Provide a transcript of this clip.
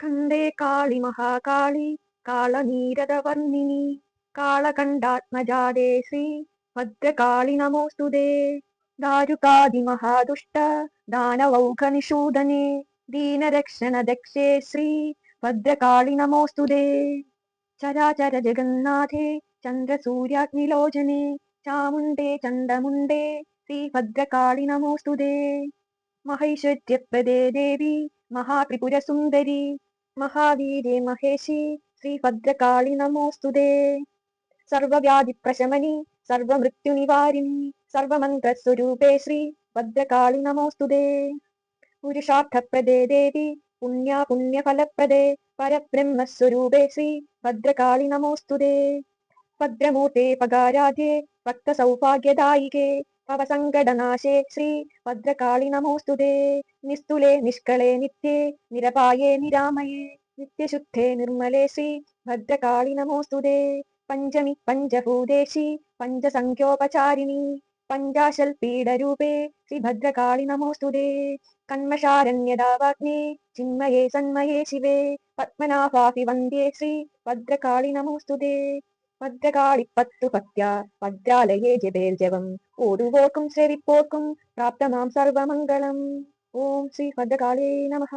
खंडे काळि महाकाळि कालनीरदवर्णिनि कालकण्डात्मजादे श्री भद्रकाळि नमोऽस्तुते। दारुकादिमहादुष्ट दानवौघनिषूदने दीनरक्षणदक्षे श्री भद्रकाळि नमोऽस्तुते। चराचर जगन्नाथे चन्द्रसूर्याग्निलोचने चामुण्डे चण्डमुण्डे श्रीभद्रकाळि नमोऽस्तुते। महैश्वर्यप्रदे देवी महात्रिपुरसुन्दरी महावीरे महेशी श्रीभद्रकाळि नमोऽस्तुते। सर्वव्याधिप्रशमनि सर्वमृत्युनिवारिणि सर्वमन्त्रस्वरूपे श्रीभद्रकाळि नमोऽस्तुते। पुरुषार्थप्रदे देवी पुण्या पुण्यफलप्रदे परब्रह्मस्वरूपे श्रीभद्रकाळि नमोऽस्तुते। भद्रमूर्ते पगाराध्ये भक्तसौभाग्यदायिके भवसङ्कटनाशे श्रीभद्रकाळि नमोऽस्तुते। निस्तुले निष्कळे नित्ये निरपाये निरामये नित्यशुद्धे निर्मले श्रीभद्रकाळि नमोऽस्तुते। पञ्चमि पञ्चभूतेशी पञ्चसङ्ख्योपचारिणि पञ्चाशल्पीडरूपे श्रीभद्रकाळि नमोऽस्तुते। कन्मशारण्यदावाग्ने चिन्मये सन्मये शिवे पद्मनाभापि वन्द्ये श्रीभद्रकाळि नमोऽस्तुते। ഭദ്രകാളി പത്തു ഭക്ത്യാ ഭദ്രാലയേ ജപേർജപം ഓടുവോർക്കും ശ്രവിപ്പോർക്കും പ്രാപ്തമാം സർവമംഗളം. ഓം ശ്രീ ഭദ്രകാളേ നമഃ.